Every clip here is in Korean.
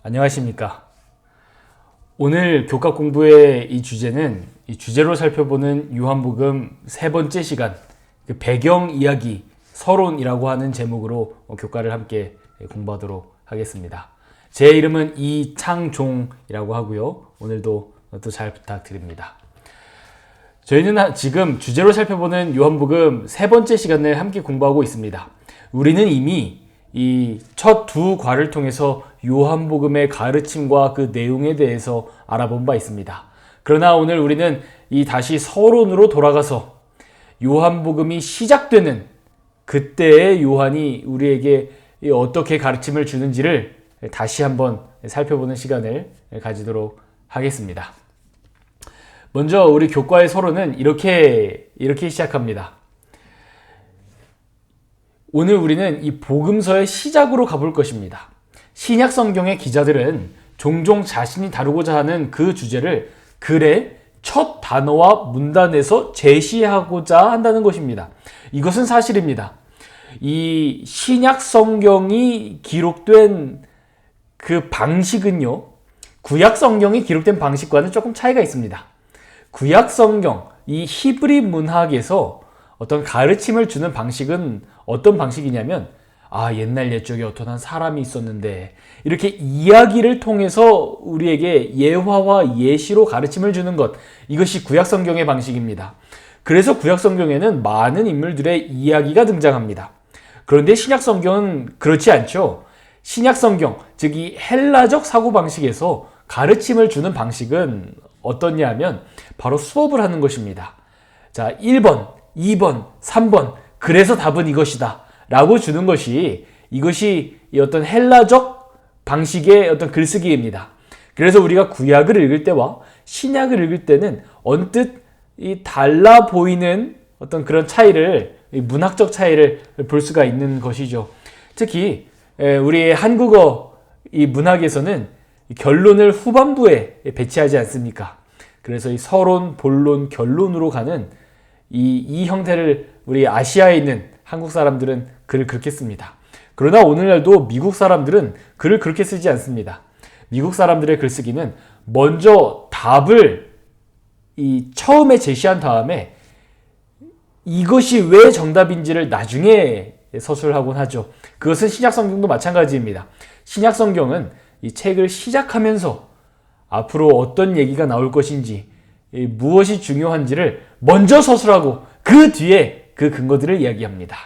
안녕하십니까. 오늘 교과 공부의 이 주제는 이 주제로 살펴보는 요한복음 세 번째 시간 그 배경 이야기 서론이라고 하는 제목으로 교과를 함께 공부하도록 하겠습니다. 제 이름은 이창종이라고 하고요. 오늘도 또 잘 부탁드립니다. 저희는 지금 주제로 살펴보는 요한복음 세 번째 시간을 함께 공부하고 있습니다. 우리는 이미 이 첫 두 과를 통해서 요한복음의 가르침과 그 내용에 대해서 알아본 바 있습니다. 그러나 오늘 우리는 이 다시 서론으로 돌아가서 요한복음이 시작되는 그때의 요한이 우리에게 어떻게 가르침을 주는지를 다시 한번 살펴보는 시간을 가지도록 하겠습니다. 먼저 우리 교과의 서론은 이렇게 시작합니다. 오늘 우리는 이 복음서의 시작으로 가볼 것입니다. 신약 성경의 기자들은 종종 자신이 다루고자 하는 그 주제를 글의 첫 단어와 문단에서 제시하고자 한다는 것입니다. 이것은 사실입니다. 이 신약 성경이 기록된 그 방식은요, 구약 성경이 기록된 방식과는 조금 차이가 있습니다. 구약 성경, 이 히브리 문학에서 어떤 가르침을 주는 방식은 어떤 방식이냐면 옛날 옛적에 어떤 한 사람이 있었는데 이렇게 이야기를 통해서 우리에게 예화와 예시로 가르침을 주는 것, 이것이 구약 성경의 방식입니다. 그래서 구약 성경에는 많은 인물들의 이야기가 등장합니다. 그런데 신약 성경은 그렇지 않죠. 신약 성경, 즉 이 헬라적 사고방식에서 가르침을 주는 방식은 어떻냐 하면 바로 수업을 하는 것입니다. 자, 1번, 2번, 3번, 그래서 답은 이것이다 라고 주는 것이, 이것이 어떤 헬라적 방식의 어떤 글쓰기입니다. 그래서 우리가 구약을 읽을 때와 신약을 읽을 때는 언뜻 이 달라 보이는 어떤 그런 차이를, 문학적 차이를 볼 수가 있는 것이죠. 특히 우리 한국어 이 문학에서는 결론을 후반부에 배치하지 않습니까? 그래서 이 서론, 본론, 결론으로 가는 이 형태를 우리 아시아에 있는 한국 사람들은 글을 그렇게 씁니다. 그러나 오늘날도 미국 사람들은 글을 그렇게 쓰지 않습니다. 미국 사람들의 글쓰기는 먼저 답을 처음에 제시한 다음에 이것이 왜 정답인지를 나중에 서술하곤 하죠. 그것은 신약 성경도 마찬가지입니다. 신약 성경은 이 책을 시작하면서 앞으로 어떤 얘기가 나올 것인지, 무엇이 중요한지를 먼저 서술하고 그 뒤에 그 근거들을 이야기합니다.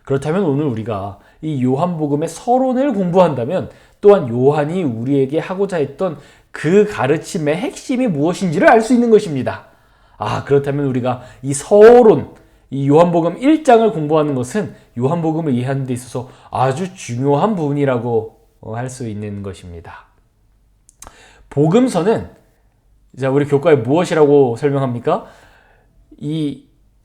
그렇다면 오늘 우리가 이 요한복음의 서론을 공부한다면 또한 요한이 우리에게 하고자 했던 그 가르침의 핵심이 무엇인지를 알 수 있는 것입니다. 그렇다면 우리가 이 서론, 이 요한복음 1장을 공부하는 것은 요한복음을 이해하는 데 있어서 아주 중요한 부분이라고 할 수 있는 것입니다. 복음서는, 자, 우리 교과에 무엇이라고 설명합니까?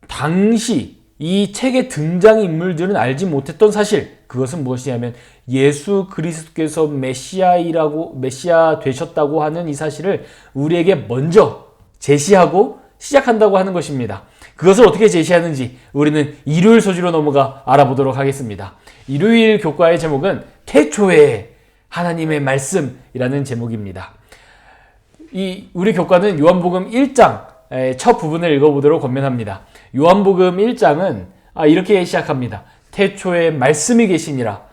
당시 이 책의 등장 인물들은 알지 못했던 사실, 그것은 무엇이냐면 예수 그리스도께서 메시아 되셨다고 하는 이 사실을 우리에게 먼저 제시하고 시작한다고 하는 것입니다. 그것을 어떻게 제시하는지 우리는 일요일 소지로 넘어가 알아보도록 하겠습니다. 일요일 교과의 제목은 태초에 하나님의 말씀이라는 제목입니다. 우리 교과는 요한복음 1장 첫 부분을 읽어보도록 권면합니다. 요한복음 1장은 이렇게 시작합니다. 태초에 말씀이 계시니라.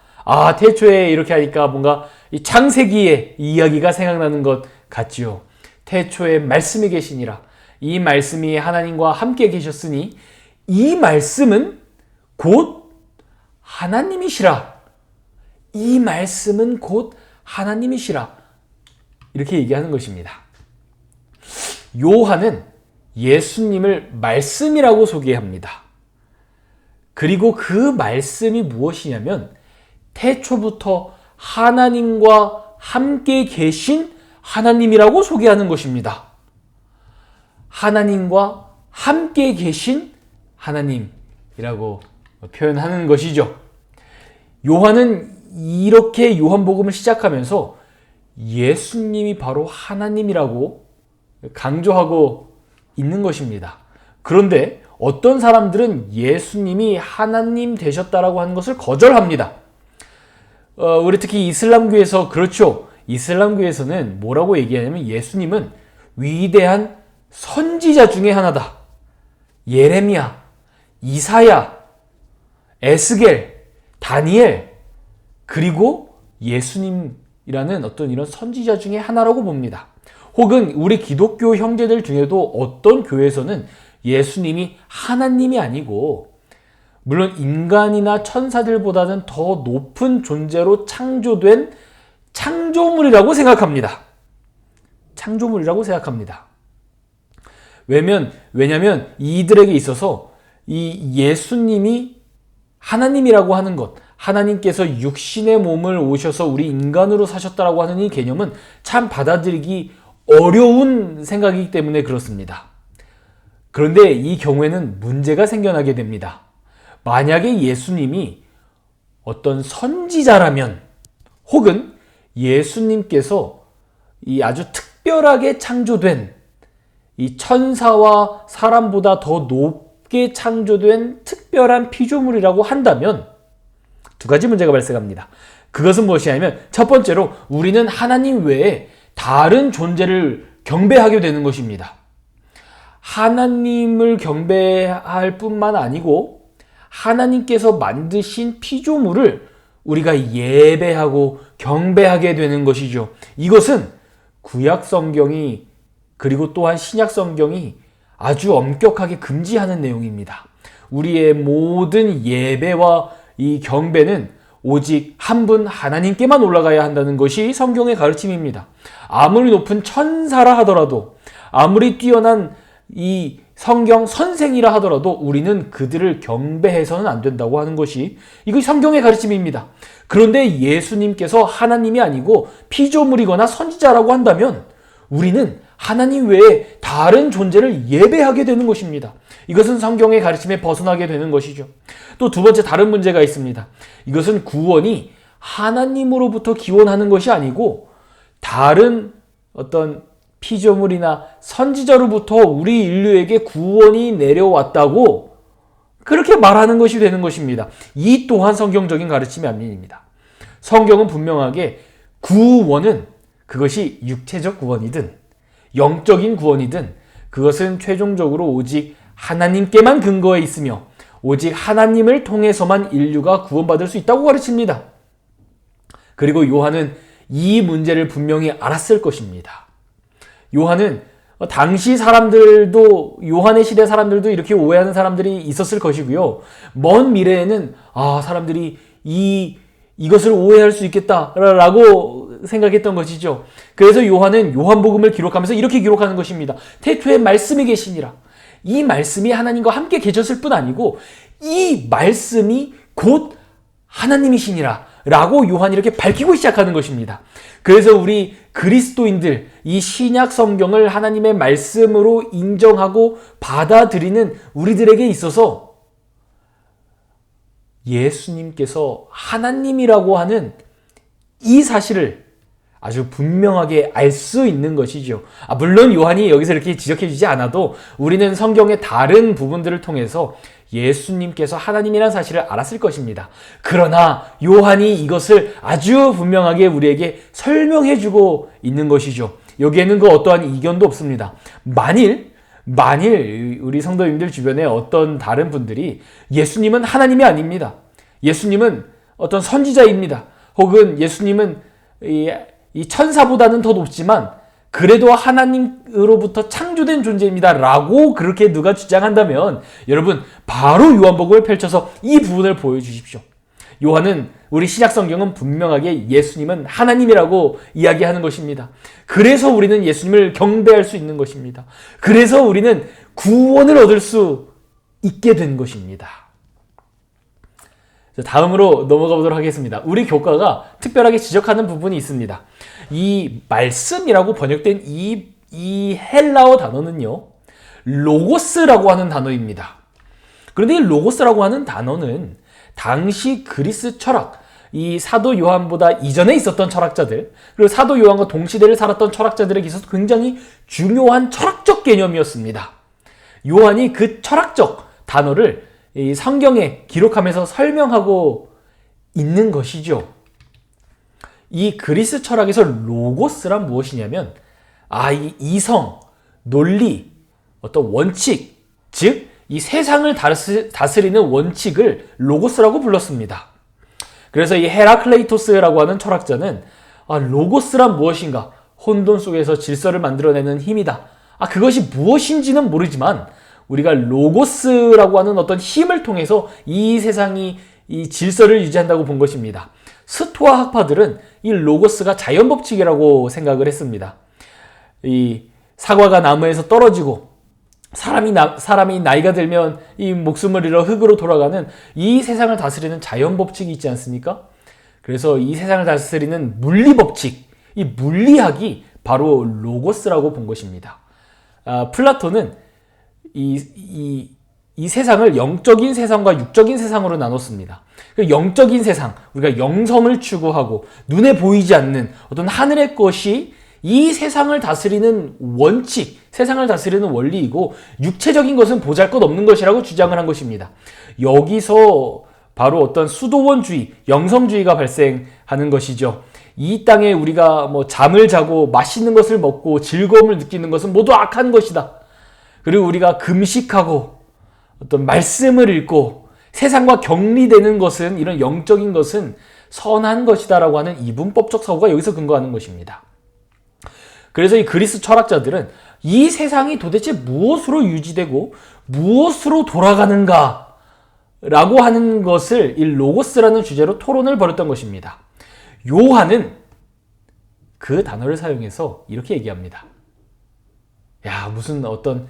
태초에 이렇게 하니까 뭔가 이 창세기의 이야기가 생각나는 것 같지요. 태초에 말씀이 계시니라. 이 말씀이 하나님과 함께 계셨으니 이 말씀은 곧 하나님이시라. 이 말씀은 곧 하나님이시라. 이렇게 얘기하는 것입니다. 요한은 예수님을 말씀이라고 소개합니다. 그리고 그 말씀이 무엇이냐면 태초부터 하나님과 함께 계신 하나님이라고 소개하는 것입니다. 하나님과 함께 계신 하나님이라고 표현하는 것이죠. 요한은 이렇게 요한복음을 시작하면서 예수님이 바로 하나님이라고 강조하고 있는 것입니다. 그런데 어떤 사람들은 예수님이 하나님 되셨다라고 하는 것을 거절합니다. 우리 특히 이슬람교에서 그렇죠. 이슬람교에서는 뭐라고 얘기하냐면 예수님은 위대한 선지자 중에 하나다. 예레미야, 이사야, 에스겔, 다니엘, 그리고 예수님이라는 어떤 이런 선지자 중에 하나라고 봅니다. 혹은 우리 기독교 형제들 중에도 어떤 교회에서는 예수님이 하나님이 아니고 물론 인간이나 천사들보다는 더 높은 존재로 창조된 창조물이라고 생각합니다. 창조물이라고 생각합니다. 왜냐면 이들에게 있어서 이 예수님이 하나님이라고 하는 것, 하나님께서 육신의 몸을 오셔서 우리 인간으로 사셨다라고 하는 이 개념은 참 받아들이기 어려운 생각이기 때문에 그렇습니다. 그런데 이 경우에는 문제가 생겨나게 됩니다. 만약에 예수님이 어떤 선지자라면 혹은 예수님께서 이 아주 특별하게 창조된 이 천사와 사람보다 더 높게 창조된 특별한 피조물이라고 한다면 두 가지 문제가 발생합니다. 그것은 무엇이냐면 첫 번째로 우리는 하나님 외에 다른 존재를 경배하게 되는 것입니다. 하나님을 경배할 뿐만 아니고 하나님께서 만드신 피조물을 우리가 예배하고 경배하게 되는 것이죠. 이것은 구약 성경이 그리고 또한 신약 성경이 아주 엄격하게 금지하는 내용입니다. 우리의 모든 예배와 이 경배는 오직 한 분 하나님께만 올라가야 한다는 것이 성경의 가르침입니다. 아무리 높은 천사라 하더라도 아무리 뛰어난 이 성경 선생이라 하더라도 우리는 그들을 경배해서는 안 된다고 하는 것이 이것이 성경의 가르침입니다. 그런데 예수님께서 하나님이 아니고 피조물이거나 선지자라고 한다면 우리는 하나님 외에 다른 존재를 예배하게 되는 것입니다. 이것은 성경의 가르침에 벗어나게 되는 것이죠. 또 두 번째 다른 문제가 있습니다. 이것은 구원이 하나님으로부터 기원하는 것이 아니고 다른 어떤 피조물이나 선지자로부터 우리 인류에게 구원이 내려왔다고 그렇게 말하는 것이 되는 것입니다. 이 또한 성경적인 가르침이 아닙니다. 성경은 분명하게 구원은 그것이 육체적 구원이든 영적인 구원이든 그것은 최종적으로 오직 하나님께만 근거해 있으며 오직 하나님을 통해서만 인류가 구원받을 수 있다고 가르칩니다. 그리고 요한은 이 문제를 분명히 알았을 것입니다. 요한은 당시 사람들도 요한의 시대 사람들도 이렇게 오해하는 사람들이 있었을 것이고요. 먼 미래에는 사람들이 이것을 오해할 수 있겠다라고 생각했던 것이죠. 그래서 요한은 요한복음을 기록하면서 이렇게 기록하는 것입니다. 태초에 말씀이 계시니라. 이 말씀이 하나님과 함께 계셨을 뿐 아니고 이 말씀이 곧 하나님이시니라 라고 요한이 이렇게 밝히고 시작하는 것입니다. 그래서 우리 그리스도인들 이 신약 성경을 하나님의 말씀으로 인정하고 받아들이는 우리들에게 있어서 예수님께서 하나님이라고 하는 이 사실을 아주 분명하게 알 수 있는 것이죠. 물론 요한이 여기서 이렇게 지적해 주지 않아도 우리는 성경의 다른 부분들을 통해서 예수님께서 하나님이라는 사실을 알았을 것입니다. 그러나 요한이 이것을 아주 분명하게 우리에게 설명해 주고 있는 것이죠. 여기에는 그 어떠한 이견도 없습니다. 만일 우리 성도님들 주변에 어떤 다른 분들이 예수님은 하나님이 아닙니다. 예수님은 어떤 선지자입니다. 혹은 예수님은 이 천사보다는 더 높지만 그래도 하나님으로부터 창조된 존재입니다 라고 그렇게 누가 주장한다면 여러분 바로 요한복음을 펼쳐서 이 부분을 보여주십시오. 요한은 우리 신약 성경은 분명하게 예수님은 하나님이라고 이야기하는 것입니다. 그래서 우리는 예수님을 경배할 수 있는 것입니다. 그래서 우리는 구원을 얻을 수 있게 된 것입니다. 다음으로 넘어가 보도록 하겠습니다. 우리 교과가 특별하게 지적하는 부분이 있습니다. 이 말씀이라고 번역된 이 헬라어 단어는요, 로고스라고 하는 단어입니다. 그런데 이 로고스라고 하는 단어는 당시 그리스 철학, 이 사도 요한보다 이전에 있었던 철학자들, 그리고 사도 요한과 동시대를 살았던 철학자들에게 있어서 굉장히 중요한 철학적 개념이었습니다. 요한이 그 철학적 단어를 이 성경에 기록하면서 설명하고 있는 것이죠. 이 그리스 철학에서 로고스란 무엇이냐면 이 이성, 논리, 어떤 원칙, 즉 이 세상을 다스리는 원칙을 로고스라고 불렀습니다. 그래서 이 헤라클레이토스라고 하는 철학자는 로고스란 무엇인가? 혼돈 속에서 질서를 만들어내는 힘이다. 그것이 무엇인지는 모르지만 우리가 로고스라고 하는 어떤 힘을 통해서 이 세상이 이 질서를 유지한다고 본 것입니다. 스토아 학파들은 이 로고스가 자연법칙이라고 생각을 했습니다. 이 사과가 나무에서 떨어지고 사람이 나이가 들면 이 목숨을 잃어 흙으로 돌아가는 이 세상을 다스리는 자연법칙이 있지 않습니까? 그래서 이 세상을 다스리는 물리법칙, 이 물리학이 바로 로고스라고 본 것입니다. 플라톤은 이 세상을 영적인 세상과 육적인 세상으로 나눴습니다. 그 영적인 세상, 우리가 영성을 추구하고 눈에 보이지 않는 어떤 하늘의 것이 이 세상을 다스리는 원칙, 세상을 다스리는 원리이고 육체적인 것은 보잘것없는 것이라고 주장을 한 것입니다. 여기서 바로 어떤 수도원주의, 영성주의가 발생하는 것이죠. 이 땅에 우리가 잠을 자고 맛있는 것을 먹고 즐거움을 느끼는 것은 모두 악한 것이다. 그리고 우리가 금식하고 어떤 말씀을 읽고 세상과 격리되는 것은, 이런 영적인 것은 선한 것이다라고 하는 이분법적 사고가 여기서 근거하는 것입니다. 그래서 이 그리스 철학자들은 이 세상이 도대체 무엇으로 유지되고 무엇으로 돌아가는가 라고 하는 것을 이 로고스라는 주제로 토론을 벌였던 것입니다. 요한은 그 단어를 사용해서 이렇게 얘기합니다. 무슨 어떤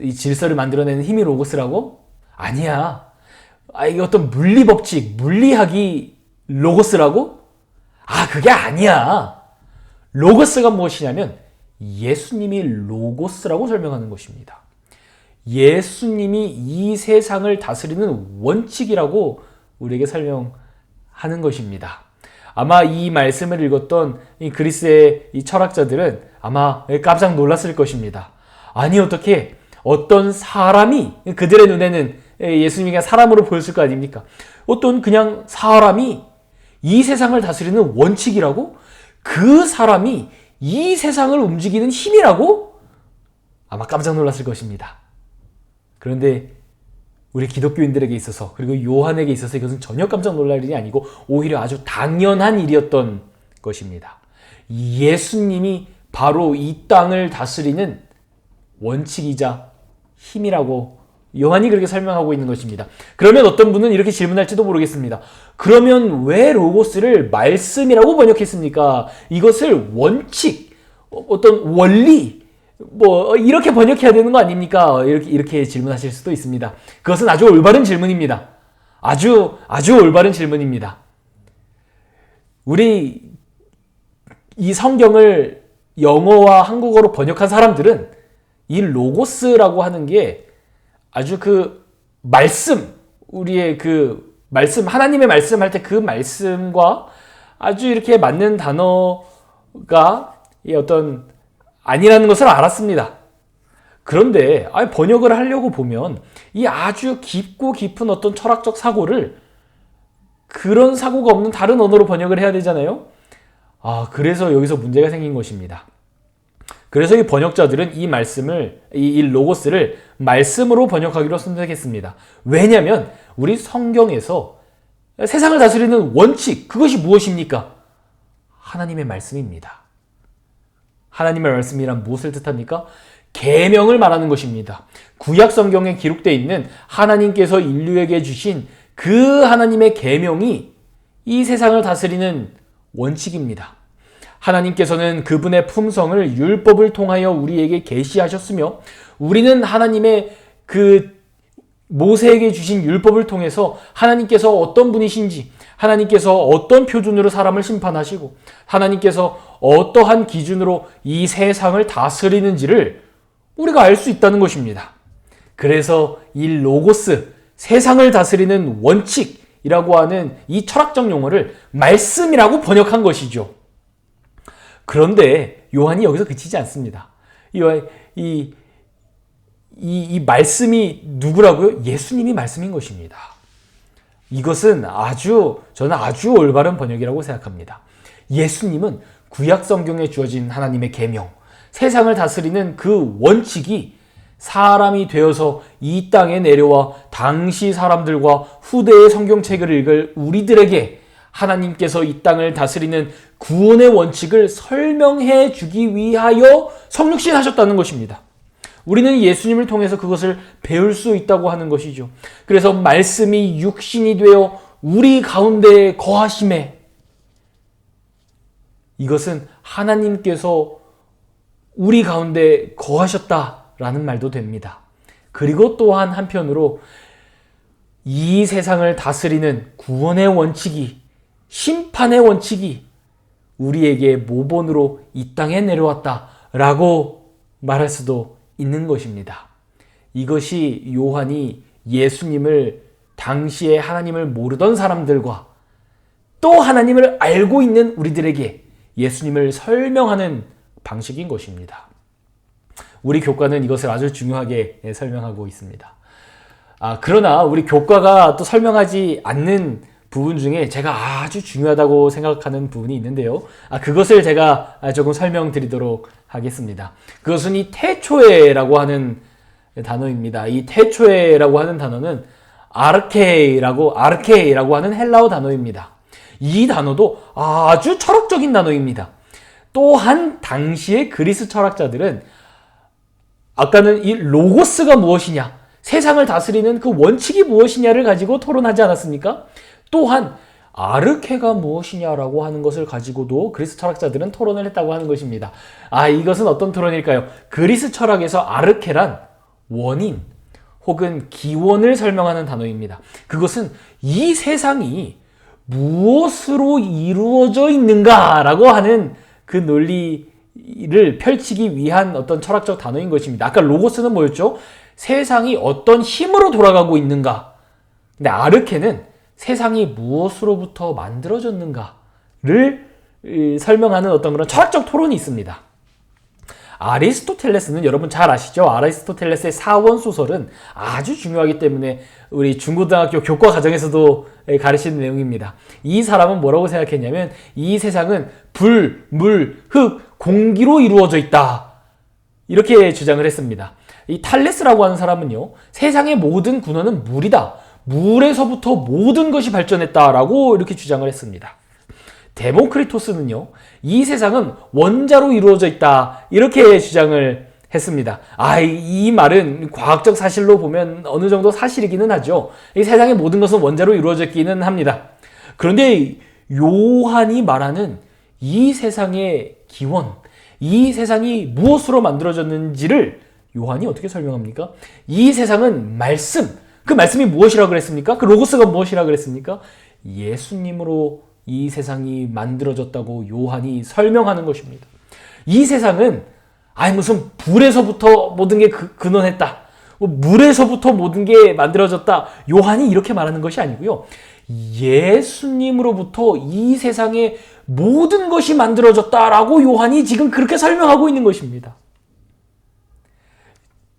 이 질서를 만들어내는 힘이 로고스라고? 아니야. 이게 어떤 물리법칙, 물리학이 로고스라고? 그게 아니야. 로고스가 무엇이냐면 예수님이 로고스라고 설명하는 것입니다. 예수님이 이 세상을 다스리는 원칙이라고 우리에게 설명하는 것입니다. 아마 이 말씀을 읽었던 이 그리스의 이 철학자들은 아마 깜짝 놀랐을 것입니다. 아니, 어떻게 어떤 사람이, 그들의 눈에는 예수님이 그냥 사람으로 보였을 거 아닙니까? 어떤 그냥 사람이 이 세상을 다스리는 원칙이라고? 그 사람이 이 세상을 움직이는 힘이라고? 아마 깜짝 놀랐을 것입니다. 그런데 우리 기독교인들에게 있어서, 그리고 요한에게 있어서 이것은 전혀 깜짝 놀랄 일이 아니고 오히려 아주 당연한 일이었던 것입니다. 예수님이 바로 이 땅을 다스리는 원칙이자 힘이라고 요한이 그렇게 설명하고 있는 것입니다. 그러면 어떤 분은 이렇게 질문할지도 모르겠습니다. 그러면 왜 로고스를 말씀이라고 번역했습니까? 이것을 원칙, 어떤 원리, 이렇게 번역해야 되는 거 아닙니까? 이렇게 질문하실 수도 있습니다. 그것은 아주 올바른 질문입니다. 아주 올바른 질문입니다. 우리 이 성경을 영어와 한국어로 번역한 사람들은 이 로고스라고 하는 게 아주 그 말씀, 우리의 그 말씀, 하나님의 말씀할 때 그 말씀과 아주 이렇게 맞는 단어가 어떤 아니라는 것을 알았습니다. 그런데 번역을 하려고 보면 이 아주 깊고 깊은 어떤 철학적 사고를 그런 사고가 없는 다른 언어로 번역을 해야 되잖아요. 그래서 여기서 문제가 생긴 것입니다. 그래서 이 번역자들은 이 말씀을, 이 로고스를 말씀으로 번역하기로 선택했습니다. 왜냐하면 우리 성경에서 세상을 다스리는 원칙, 그것이 무엇입니까? 하나님의 말씀입니다. 하나님의 말씀이란 무엇을 뜻합니까? 계명을 말하는 것입니다. 구약 성경에 기록되어 있는 하나님께서 인류에게 주신 그 하나님의 계명이 이 세상을 다스리는 원칙입니다. 하나님께서는 그분의 품성을 율법을 통하여 우리에게 계시하셨으며 우리는 하나님의 그 모세에게 주신 율법을 통해서 하나님께서 어떤 분이신지, 하나님께서 어떤 표준으로 사람을 심판하시고 하나님께서 어떠한 기준으로 이 세상을 다스리는지를 우리가 알 수 있다는 것입니다. 그래서 이 로고스, 세상을 다스리는 원칙이라고 하는 이 철학적 용어를 말씀이라고 번역한 것이죠. 그런데 요한이 여기서 그치지 않습니다. 이 말씀이 누구라고요? 예수님이 말씀인 것입니다. 이것은 저는 아주 올바른 번역이라고 생각합니다. 예수님은 구약 성경에 주어진 하나님의 계명, 세상을 다스리는 그 원칙이 사람이 되어서 이 땅에 내려와 당시 사람들과 후대의 성경책을 읽을 우리들에게 하나님께서 이 땅을 다스리는 구원의 원칙을 설명해 주기 위하여 성육신하셨다는 것입니다. 우리는 예수님을 통해서 그것을 배울 수 있다고 하는 것이죠. 그래서 말씀이 육신이 되어 우리 가운데 거하심에, 이것은 하나님께서 우리 가운데 거하셨다라는 말도 됩니다. 그리고 또한 한편으로 이 세상을 다스리는 구원의 원칙이, 심판의 원칙이 우리에게 모본으로 이 땅에 내려왔다라고 말할 수도 있는 것입니다. 이것이 요한이 예수님을 당시에 하나님을 모르던 사람들과 또 하나님을 알고 있는 우리들에게 예수님을 설명하는 방식인 것입니다. 우리 교과는 이것을 아주 중요하게 설명하고 있습니다. 그러나 우리 교과가 또 설명하지 않는 부분 중에 제가 아주 중요하다고 생각하는 부분이 있는데요. 그것을 제가 조금 설명드리도록 하겠습니다. 그것은 이 태초에라고 하는 단어입니다. 이 태초에라고 하는 단어는 아르케이라고 하는 헬라어 단어입니다. 이 단어도 아주 철학적인 단어입니다. 또한 당시의 그리스 철학자들은 아까는 이 로고스가 무엇이냐, 세상을 다스리는 그 원칙이 무엇이냐를 가지고 토론하지 않았습니까? 또한 아르케가 무엇이냐라고 하는 것을 가지고도 그리스 철학자들은 토론을 했다고 하는 것입니다. 이것은 어떤 토론일까요? 그리스 철학에서 아르케란 원인 혹은 기원을 설명하는 단어입니다. 그것은 이 세상이 무엇으로 이루어져 있는가라고 하는 그 논리를 펼치기 위한 어떤 철학적 단어인 것입니다. 아까 로고스는 뭐였죠? 세상이 어떤 힘으로 돌아가고 있는가. 근데 아르케는 세상이 무엇으로부터 만들어졌는가를 설명하는 어떤 그런 철학적 토론이 있습니다. 아리스토텔레스는 여러분 잘 아시죠? 아리스토텔레스의 사원소설은 아주 중요하기 때문에 우리 중고등학교 교과 과정에서도 가르치는 내용입니다. 이 사람은 뭐라고 생각했냐면 이 세상은 불, 물, 흙, 공기로 이루어져 있다. 이렇게 주장을 했습니다. 이 탈레스라고 하는 사람은요, 세상의 모든 근원은 물이다. 물에서부터 모든 것이 발전했다라고 이렇게 주장을 했습니다. 데모크리토스는요, 이 세상은 원자로 이루어져 있다. 이렇게 주장을 했습니다. 이 말은 과학적 사실로 보면 어느 정도 사실이기는 하죠. 이 세상의 모든 것은 원자로 이루어져 있기는 합니다. 그런데 요한이 말하는 이 세상의 기원, 이 세상이 무엇으로 만들어졌는지를 요한이 어떻게 설명합니까? 이 세상은 말씀, 그 말씀이 무엇이라고 그랬습니까? 그 로고스가 무엇이라고 그랬습니까? 예수님으로 이 세상이 만들어졌다고 요한이 설명하는 것입니다. 이 세상은 무슨 불에서부터 모든 게 근원했다. 물에서부터 모든 게 만들어졌다. 요한이 이렇게 말하는 것이 아니고요. 예수님으로부터 이 세상의 모든 것이 만들어졌다라고 요한이 지금 그렇게 설명하고 있는 것입니다.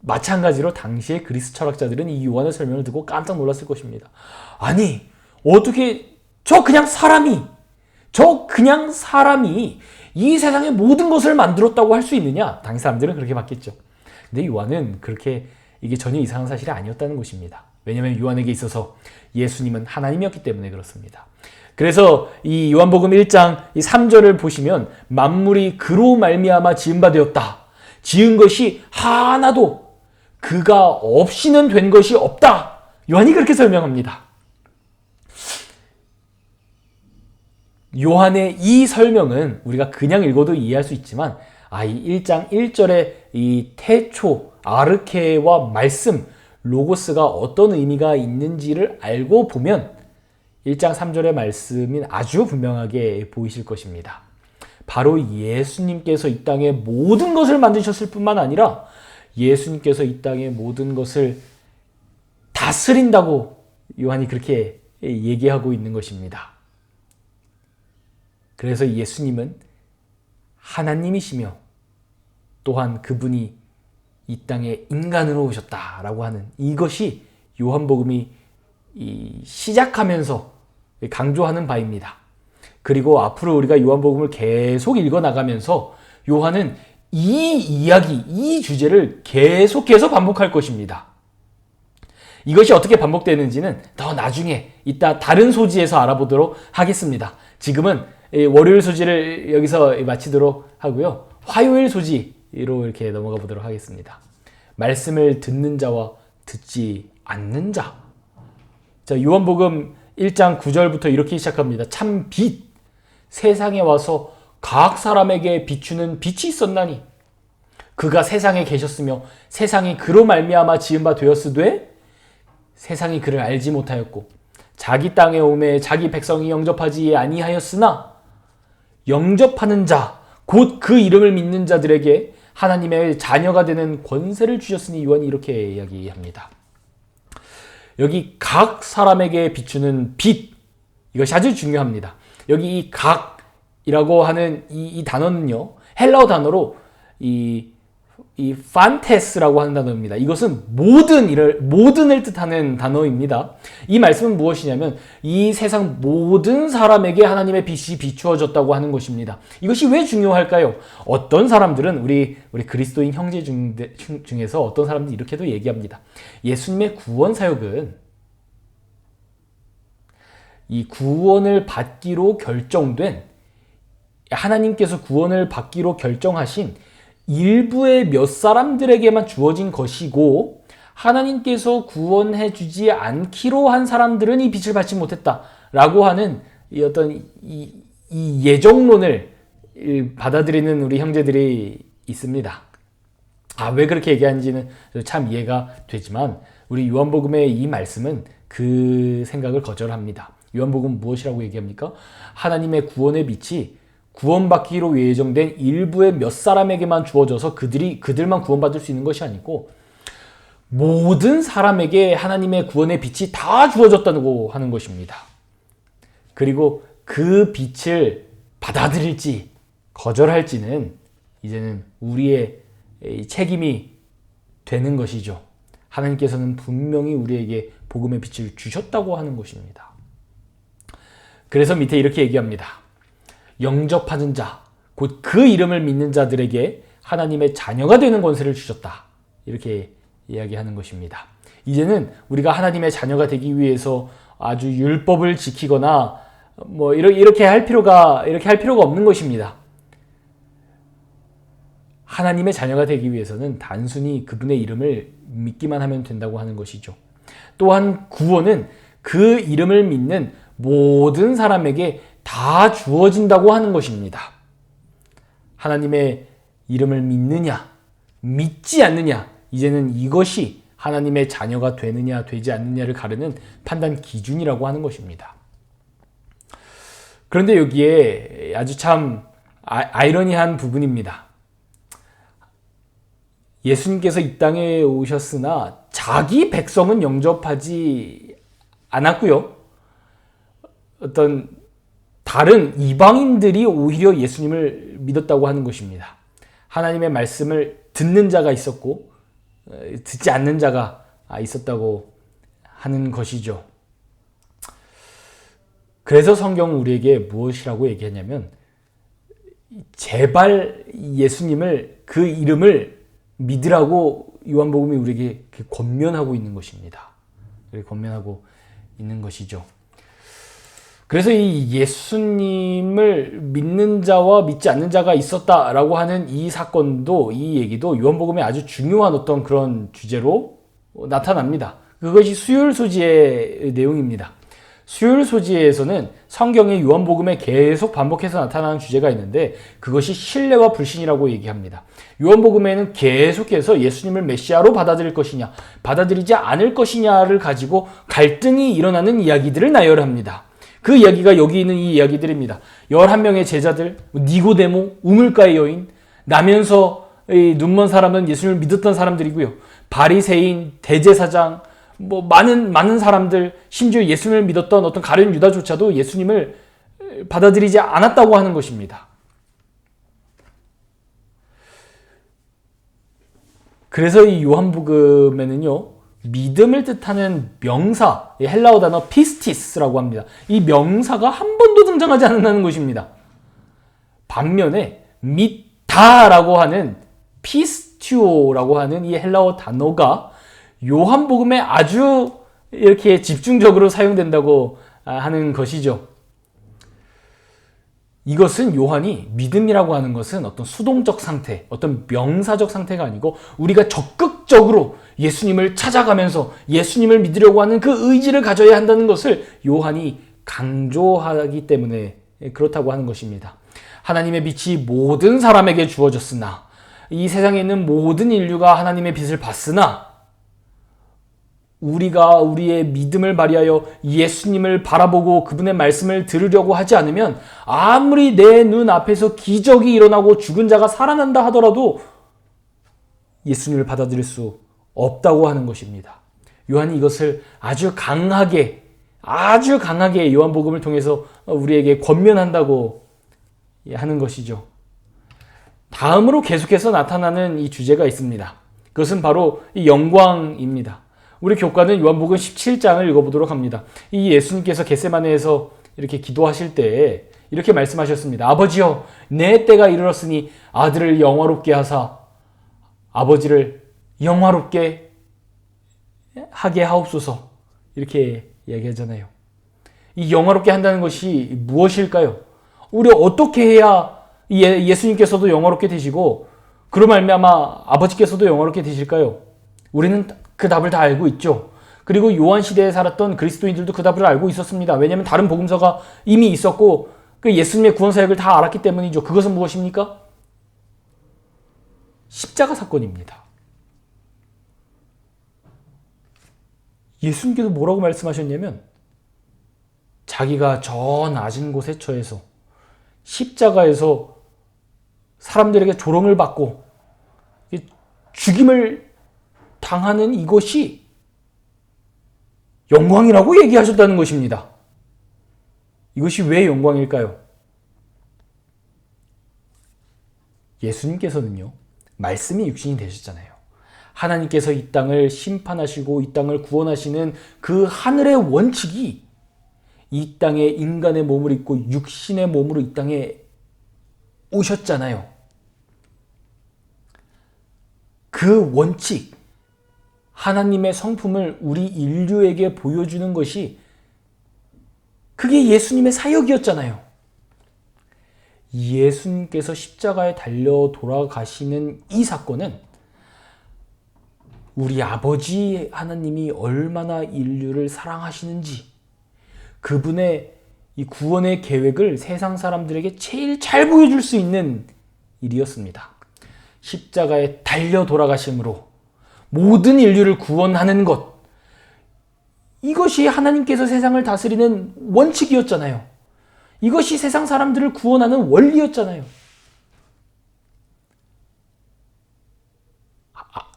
마찬가지로 당시의 그리스 철학자들은 이 요한의 설명을 듣고 깜짝 놀랐을 것입니다. 어떻게 저 그냥 사람이 이 세상의 모든 것을 만들었다고 할 수 있느냐? 당시 사람들은 그렇게 봤겠죠. 근데 요한은 그렇게 이게 전혀 이상한 사실이 아니었다는 것입니다. 왜냐하면 요한에게 있어서 예수님은 하나님이었기 때문에 그렇습니다. 그래서 이 요한복음 1장 3절을 보시면 만물이 그로 말미암아 지은 바 되었다. 지은 것이 하나도 그가 없이는 된 것이 없다. 요한이 그렇게 설명합니다. 요한의 이 설명은 우리가 그냥 읽어도 이해할 수 있지만 이 1장 1절의 이 태초, 아르케와 말씀, 로고스가 어떤 의미가 있는지를 알고 보면 1장 3절의 말씀이 아주 분명하게 보이실 것입니다. 바로 예수님께서 이 땅에 모든 것을 만드셨을 뿐만 아니라 예수님께서 이 땅의 모든 것을 다스린다고 요한이 그렇게 얘기하고 있는 것입니다. 그래서 예수님은 하나님이시며 또한 그분이 이 땅에 인간으로 오셨다라고 하는 이것이 요한복음이 시작하면서 강조하는 바입니다. 그리고 앞으로 우리가 요한복음을 계속 읽어나가면서 요한은 이 이야기, 이 주제를 계속해서 반복할 것입니다. 이것이 어떻게 반복되는지는 더 나중에 이따 다른 소지에서 알아보도록 하겠습니다. 지금은 월요일 소지를 여기서 마치도록 하고요. 화요일 소지로 이렇게 넘어가 보도록 하겠습니다. 말씀을 듣는 자와 듣지 않는 자. 자, 요한복음 1장 9절부터 이렇게 시작합니다. 참 빛, 세상에 와서 각 사람에게 비추는 빛이 있었나니 그가 세상에 계셨으며 세상이 그로 말미암아 지은 바 되었으되 세상이 그를 알지 못하였고 자기 땅에 오매 자기 백성이 영접하지 아니하였으나 영접하는 자, 곧 그 이름을 믿는 자들에게 하나님의 자녀가 되는 권세를 주셨으니 요한이 이렇게 이야기합니다. 여기 각 사람에게 비추는 빛, 이것이 아주 중요합니다. 여기 이 각이라고 하는 이 단어는요, 헬라어 단어로 이 판테스라고 하는 단어입니다. 이것은 모든을 뜻하는 단어입니다. 이 말씀은 무엇이냐면 이 세상 모든 사람에게 하나님의 빛이 비추어졌다고 하는 것입니다. 이것이 왜 중요할까요? 어떤 사람들은 우리 그리스도인 형제 중에서 어떤 사람들이 이렇게도 얘기합니다. 예수님의 구원 사역은 이 구원을 받기로 결정된, 하나님께서 구원을 받기로 결정하신 일부의 몇 사람들에게만 주어진 것이고 하나님께서 구원해 주지 않기로 한 사람들은 이 빛을 받지 못했다라고 하는 이 어떤 이 예정론을 받아들이는 우리 형제들이 있습니다. 왜 그렇게 얘기하는지는 참 이해가 되지만 우리 요한복음의 이 말씀은 그 생각을 거절합니다. 요한복음 무엇이라고 얘기합니까? 하나님의 구원의 빛이 구원받기로 예정된 일부의 몇 사람에게만 주어져서 그들만 구원받을 수 있는 것이 아니고 모든 사람에게 하나님의 구원의 빛이 다 주어졌다고 하는 것입니다. 그리고 그 빛을 받아들일지 거절할지는 이제는 우리의 책임이 되는 것이죠. 하나님께서는 분명히 우리에게 복음의 빛을 주셨다고 하는 것입니다. 그래서 밑에 이렇게 얘기합니다. 영접하는 자, 곧 그 이름을 믿는 자들에게 하나님의 자녀가 되는 권세를 주셨다. 이렇게 이야기하는 것입니다. 이제는 우리가 하나님의 자녀가 되기 위해서 아주 율법을 지키거나 이렇게 할 필요가 없는 것입니다. 하나님의 자녀가 되기 위해서는 단순히 그분의 이름을 믿기만 하면 된다고 하는 것이죠. 또한 구원은 그 이름을 믿는 모든 사람에게 다 주어진다고 하는 것입니다. 하나님의 이름을 믿느냐, 믿지 않느냐, 이제는 이것이 하나님의 자녀가 되느냐, 되지 않느냐를 가르는 판단 기준이라고 하는 것입니다. 그런데 여기에 아주 참 아이러니한 부분입니다. 예수님께서 이 땅에 오셨으나 자기 백성은 영접하지 않았고요. 어떤 다른 이방인들이 오히려 예수님을 믿었다고 하는 것입니다. 하나님의 말씀을 듣는 자가 있었고 듣지 않는 자가 있었다고 하는 것이죠. 그래서 성경은 우리에게 무엇이라고 얘기하냐면 제발 예수님을, 그 이름을 믿으라고 요한복음이 우리에게 권면하고 있는 것입니다. 권면하고 있는 것이죠. 그래서 이 예수님을 믿는 자와 믿지 않는 자가 있었다라고 하는 이 사건도, 이 얘기도 요한복음의 아주 중요한 어떤 그런 주제로 나타납니다. 그것이 수요일 소지의 내용입니다. 수요일 소지에서는 성경의 요한복음에 계속 반복해서 나타나는 주제가 있는데 그것이 신뢰와 불신이라고 얘기합니다. 요한복음에는 계속해서 예수님을 메시아로 받아들일 것이냐, 받아들이지 않을 것이냐를 가지고 갈등이 일어나는 이야기들을 나열합니다. 그 이야기가 여기 있는 이 이야기들입니다. 11명의 제자들, 니고데모, 우물가의 여인, 나면서 눈먼 사람은 예수님을 믿었던 사람들이고요. 바리새인, 대제사장, 많은 사람들, 심지어 예수님을 믿었던 어떤 가룟 유다조차도 예수님을 받아들이지 않았다고 하는 것입니다. 그래서 이 요한복음에는요, 믿음을 뜻하는 명사, 헬라어 단어 피스티스라고 합니다. 이 명사가 한 번도 등장하지 않는다는 것입니다. 반면에 믿다라고 하는 피스티오라고 하는 이 헬라어 단어가 요한복음에 아주 이렇게 집중적으로 사용된다고 하는 것이죠. 이것은 요한이 믿음이라고 하는 것은 어떤 수동적 상태, 어떤 명사적 상태가 아니고 우리가 적극적으로 예수님을 찾아가면서 예수님을 믿으려고 하는 그 의지를 가져야 한다는 것을 요한이 강조하기 때문에 그렇다고 하는 것입니다. 하나님의 빛이 모든 사람에게 주어졌으나 이 세상에 있는 모든 인류가 하나님의 빛을 봤으나 우리가 우리의 믿음을 발휘하여 예수님을 바라보고 그분의 말씀을 들으려고 하지 않으면 아무리 내 눈 앞에서 기적이 일어나고 죽은 자가 살아난다 하더라도 예수님을 받아들일 수 없다고 하는 것입니다. 요한이 이것을 아주 강하게 요한복음을 통해서 우리에게 권면한다고 하는 것이죠. 다음으로 계속해서 나타나는 이 주제가 있습니다. 그것은 바로 이 영광입니다. 우리 교과는 요한복음 17장을 읽어보도록 합니다. 이 예수님께서 겟세마네에서 이렇게 기도하실 때 이렇게 말씀하셨습니다. 아버지여, 내 때가 이르렀으니 아들을 영화롭게 하사 아버지를 영화롭게 하게 하옵소서. 이렇게 이야기하잖아요. 이 영화롭게 한다는 것이 무엇일까요? 우리 어떻게 해야 예수님께서도 영화롭게 되시고 그로 말미암아 아버지께서도 영화롭게 되실까요? 우리는 그 답을 다 알고 있죠. 그리고 요한 시대에 살았던 그리스도인들도 그 답을 알고 있었습니다. 왜냐하면 다른 복음서가 이미 있었고 그 예수님의 구원 사역을 다 알았기 때문이죠. 그것은 무엇입니까? 십자가 사건입니다. 예수님께서 뭐라고 말씀하셨냐면 자기가 저 낮은 곳에 처해서 십자가에서 사람들에게 조롱을 받고 죽임을 당하는 이것이 영광이라고 얘기하셨다는 것입니다. 이것이 왜 영광일까요? 예수님께서는요, 말씀이 육신이 되셨잖아요. 하나님께서 이 땅을 심판하시고 이 땅을 구원하시는 그 하늘의 원칙이 이 땅에 인간의 몸을 입고 육신의 몸으로 이 땅에 오셨잖아요. 그 원칙, 하나님의 성품을 우리 인류에게 보여주는 것이 그게 예수님의 사역이었잖아요. 예수님께서 십자가에 달려 돌아가시는 이 사건은 우리 아버지 하나님이 얼마나 인류를 사랑하시는지 그분의 이 구원의 계획을 세상 사람들에게 제일 잘 보여줄 수 있는 일이었습니다. 십자가에 달려 돌아가심으로 모든 인류를 구원하는 것, 이것이 하나님께서 세상을 다스리는 원칙이었잖아요. 이것이 세상 사람들을 구원하는 원리였잖아요.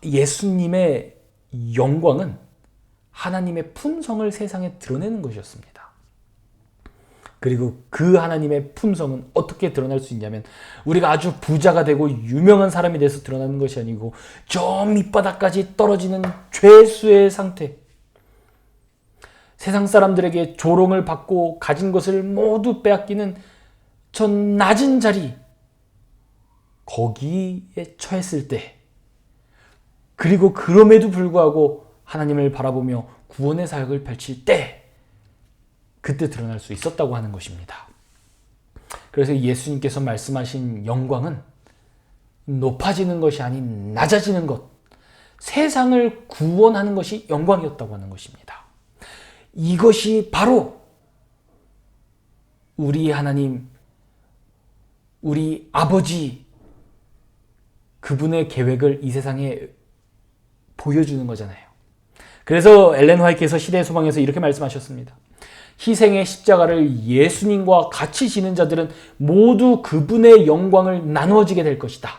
예수님의 영광은 하나님의 품성을 세상에 드러내는 것이었습니다. 그리고 그 하나님의 품성은 어떻게 드러날 수 있냐면 우리가 아주 부자가 되고 유명한 사람이 돼서 드러나는 것이 아니고 저 밑바닥까지 떨어지는 죄수의 상태, 세상 사람들에게 조롱을 받고 가진 것을 모두 빼앗기는 저 낮은 자리, 거기에 처했을 때, 그리고 그럼에도 불구하고 하나님을 바라보며 구원의 사역을 펼칠 때 그때 드러날 수 있었다고 하는 것입니다. 그래서 예수님께서 말씀하신 영광은 높아지는 것이 아닌 낮아지는 것, 세상을 구원하는 것이 영광이었다고 하는 것입니다. 이것이 바로 우리 하나님, 우리 아버지, 그분의 계획을 이 세상에 보여주는 거잖아요. 그래서 엘렌 화이트께서 시대의 소망에서 이렇게 말씀하셨습니다. 희생의 십자가를 예수님과 같이 지는 자들은 모두 그분의 영광을 나누어지게 될 것이다.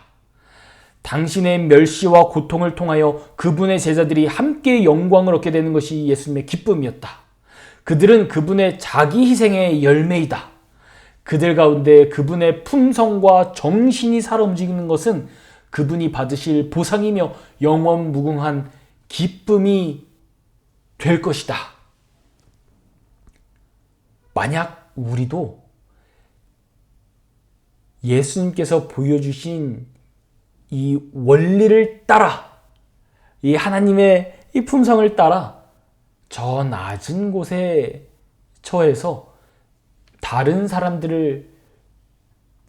당신의 멸시와 고통을 통하여 그분의 제자들이 함께 영광을 얻게 되는 것이 예수님의 기쁨이었다. 그들은 그분의 자기 희생의 열매이다. 그들 가운데 그분의 품성과 정신이 살아 움직이는 것은 그분이 받으실 보상이며 영원 무궁한 기쁨이 될 것이다. 만약 우리도 예수님께서 보여주신 이 원리를 따라, 이 하나님의 이 품성을 따라 저 낮은 곳에 처해서 다른 사람들을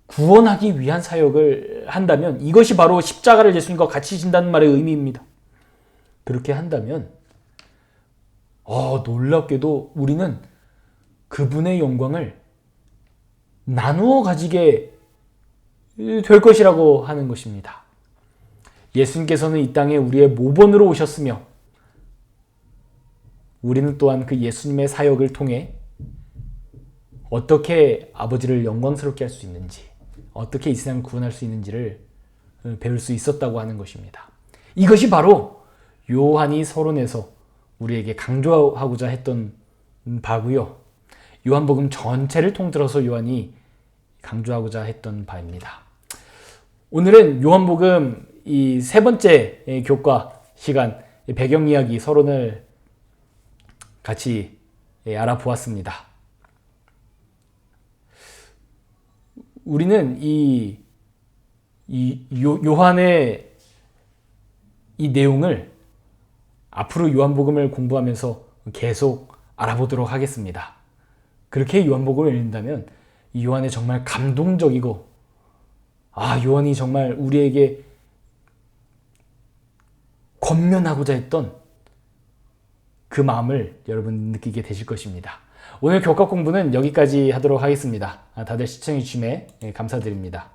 구원하기 위한 사역을 한다면, 이것이 바로 십자가를 예수님과 같이 진다는 말의 의미입니다. 그렇게 한다면 놀랍게도 우리는 그분의 영광을 나누어 가지게 될 것이라고 하는 것입니다. 예수님께서는 이 땅에 우리의 모본으로 오셨으며, 우리는 또한 그 예수님의 사역을 통해 어떻게 아버지를 영광스럽게 할 수 있는지, 어떻게 이 세상을 구원할 수 있는지를 배울 수 있었다고 하는 것입니다. 이것이 바로 요한이 서론에서 우리에게 강조하고자 했던 바고요. 요한복음 전체를 통틀어서 요한이 강조하고자 했던 바입니다. 오늘은 요한복음 이 세 번째 교과 시간 배경 이야기 서론을 같이 알아보았습니다. 우리는 요한의 이 내용을 앞으로 요한복음을 공부하면서 계속 알아보도록 하겠습니다. 그렇게 요한복음을 읽는다면 이 요한의 정말 감동적이고, 요한이 정말 우리에게 권면하고자 했던 그 마음을 여러분 느끼게 되실 것입니다. 오늘 교과 공부는 여기까지 하도록 하겠습니다. 다들 시청해 주심에 감사드립니다.